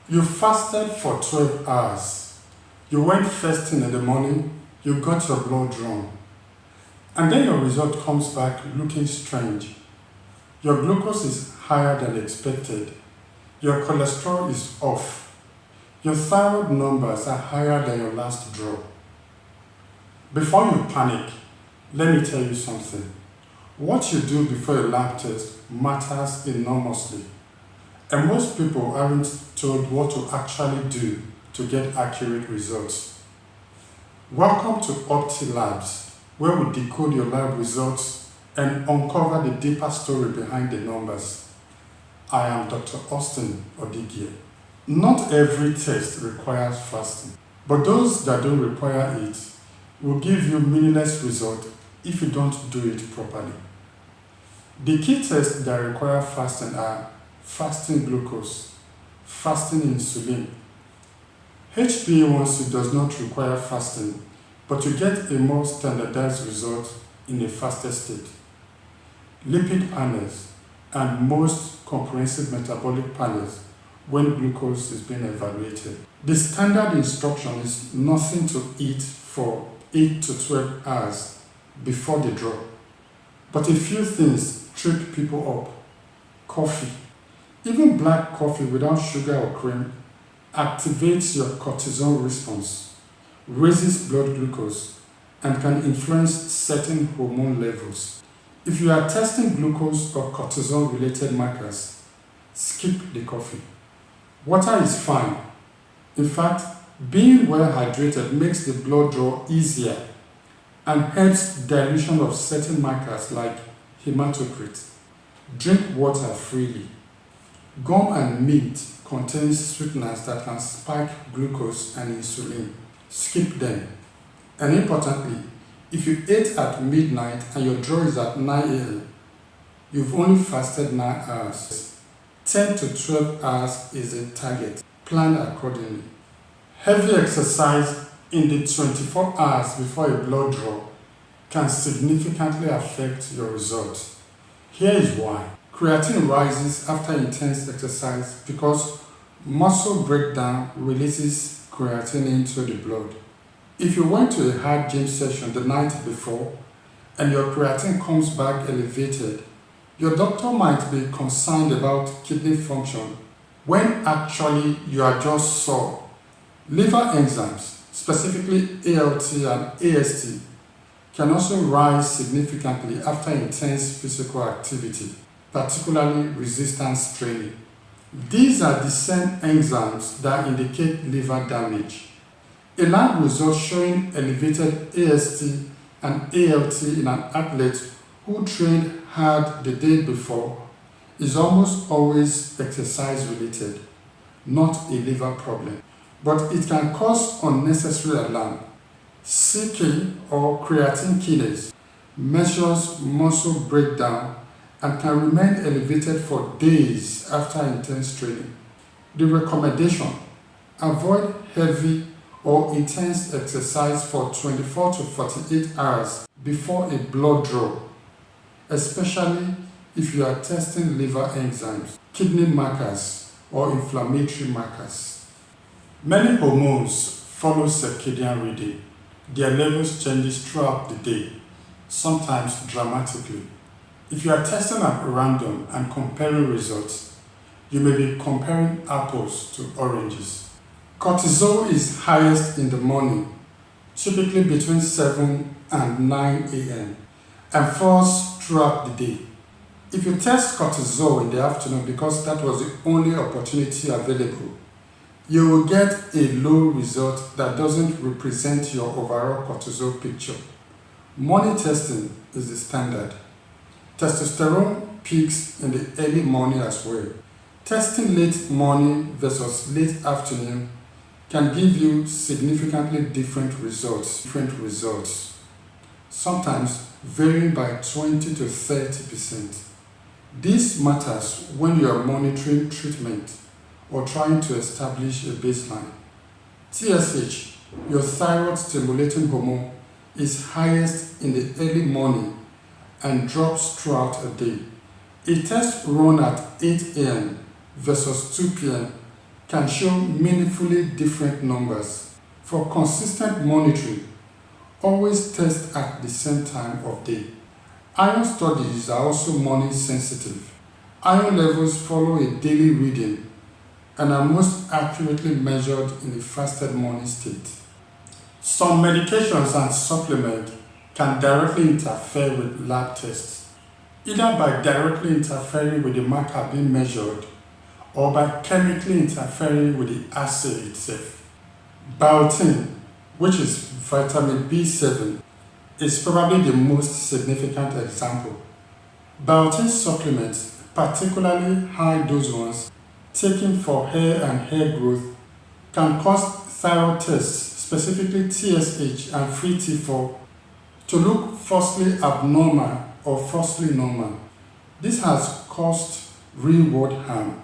You fasted for 12 hours. You went fasting in the morning, you got your blood drawn. And then your result comes back looking strange. Your glucose is higher than expected. Your cholesterol is off. Your thyroid numbers are higher than your last draw. Before you panic, let me tell you something. What you do before a lab test matters enormously. And most people aren't told what to actually do to get accurate results. Welcome to Opti Labs, where we decode your lab results and uncover the deeper story behind the numbers. I am Dr. Austin Odigie. Not every test requires fasting, but those that don't require it will give you meaningless results if you don't do it properly. The key tests that require fasting are fasting glucose, fasting insulin. HbA1c does not require fasting, but you get a more standardized result in a fasted state. Lipid panels and most comprehensive metabolic panels when glucose is being evaluated. The standard instruction is nothing to eat for 8 to 12 hours before the draw. But a few things trip people up. Coffee. Even black coffee without sugar or cream activates your cortisol response, raises blood glucose, and can influence certain hormone levels. If you are testing glucose or cortisol-related markers, skip the coffee. Water is fine. In fact, being well hydrated makes the blood draw easier and helps dilution of certain markers like hematocrit. Drink water freely. Gum and meat contains sweeteners that can spike glucose and insulin. Skip them. And importantly, if you ate at midnight and your draw is at 9 a.m., you've only fasted 9 hours. 10 to 12 hours is a target. Plan accordingly. Heavy exercise in the 24 hours before a blood draw can significantly affect your results. Here is why. Creatinine rises after intense exercise because muscle breakdown releases creatinine into the blood. If you went to a hard gym session the night before and your creatinine comes back elevated, your doctor might be concerned about kidney function when actually you are just sore. Liver enzymes, specifically ALT and AST, can also rise significantly after intense physical activity, particularly resistance training. These are the same enzymes that indicate liver damage. A lab result showing elevated AST and ALT in an athlete who trained hard the day before is almost always exercise related, not a liver problem. But it can cause unnecessary alarm. CK or creatine kinase measures muscle breakdown and can remain elevated for days after intense training. The recommendation: avoid heavy or intense exercise for 24 to 48 hours before a blood draw, especially if you are testing liver enzymes, kidney markers, or inflammatory markers. Many hormones follow circadian rhythm. Their levels changes throughout the day, sometimes dramatically. If you are testing at random and comparing results, you may be comparing apples to oranges. Cortisol is highest in the morning, typically between 7 and 9 a.m., and falls throughout the day. If you test cortisol in the afternoon because that was the only opportunity available, you will get a low result that doesn't represent your overall cortisol picture. Morning testing is the standard. Testosterone peaks in the early morning as well. Testing late morning versus late afternoon can give you significantly different results, sometimes varying by 20 to 30%. This matters when you are monitoring treatment or trying to establish a baseline. TSH, your thyroid stimulating hormone, is highest in the early morning and drops throughout the day. A test run at 8 a.m. versus 2 p.m. can show meaningfully different numbers. For consistent monitoring, always test at the same time of day. Iron studies are also morning sensitive. Iron levels follow a daily reading and are most accurately measured in a fasted morning state. Some medications and supplements can directly interfere with lab tests, either by directly interfering with the marker being measured or by chemically interfering with the assay itself. Biotin, which is vitamin B7, is probably the most significant example. Biotin supplements, particularly high-dose ones, taken for hair and hair growth, can cause thyroid tests, specifically TSH and free T4, to look falsely abnormal or falsely normal. This has caused real-world harm.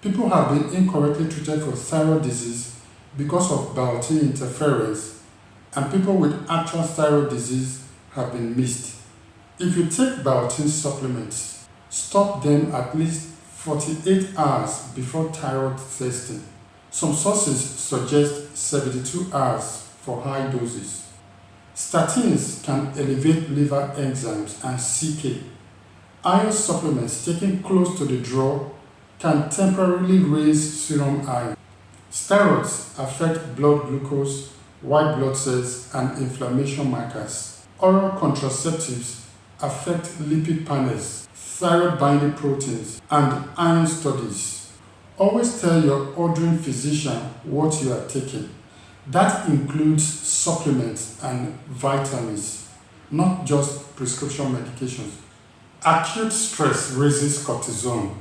People have been incorrectly treated for thyroid disease because of biotin interference, and people with actual thyroid disease have been missed. If you take biotin supplements, stop them at least 48 hours before thyroid testing. Some sources suggest 72 hours for high doses. Statins can elevate liver enzymes and CK. Iron supplements taken close to the draw can temporarily raise serum iron. Steroids affect blood glucose, white blood cells, and inflammation markers. Oral contraceptives affect lipid panels, thyroid binding proteins, and iron studies. Always tell your ordering physician what you are taking. That includes supplements and vitamins, not just prescription medications. Acute stress raises cortisol,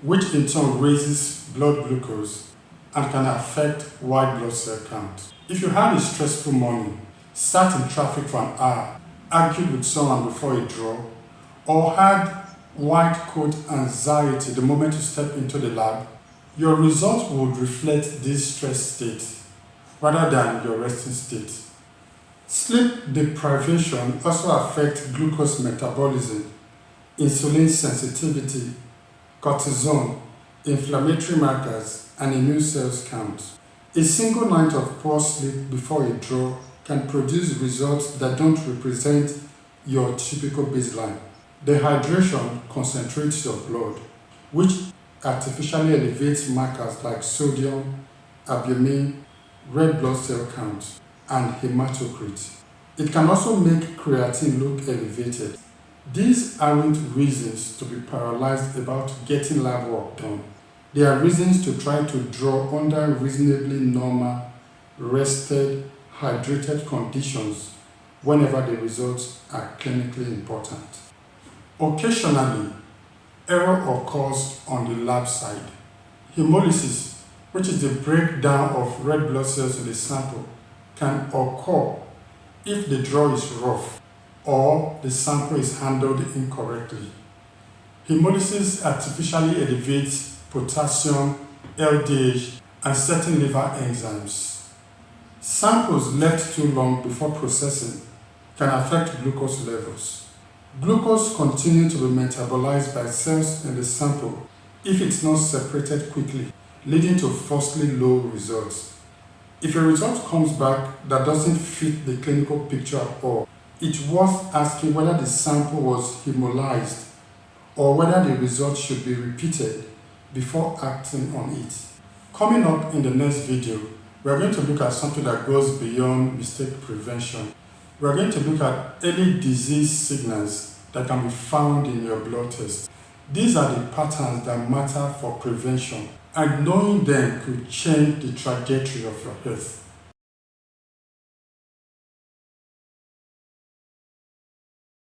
which in turn raises blood glucose and can affect white blood cell count. If you had a stressful morning, sat in traffic for an hour, argued with someone before a draw, or had white coat anxiety the moment you step into the lab, your results would reflect this stress state rather than your resting state. Sleep deprivation also affects glucose metabolism, insulin sensitivity, cortisol, inflammatory markers, and immune cells count. A single night of poor sleep before a draw can produce results that don't represent your typical baseline. Dehydration concentrates your blood, which artificially elevates markers like sodium, albumin, red blood cell count, and hematocrit. It can also make creatinine look elevated. These aren't reasons to be paralyzed about getting lab work done. They are reasons to try to draw under reasonably normal, rested, hydrated conditions whenever the results are clinically important. Occasionally, error occurs on the lab side. Hemolysis, which is the breakdown of red blood cells in the sample, can occur if the draw is rough or the sample is handled incorrectly. Hemolysis artificially elevates potassium, LDH, and certain liver enzymes. Samples left too long before processing can affect glucose levels. Glucose continues to be metabolized by cells in the sample if it's not separated quickly, leading to falsely low results. If a result comes back that doesn't fit the clinical picture at all, it's worth asking whether the sample was hemolyzed or whether the result should be repeated before acting on it. Coming up in the next video, we're going to look at something that goes beyond mistake prevention. We're going to look at early disease signals that can be found in your blood test. These are the patterns that matter for prevention, and knowing them could change the trajectory of your health.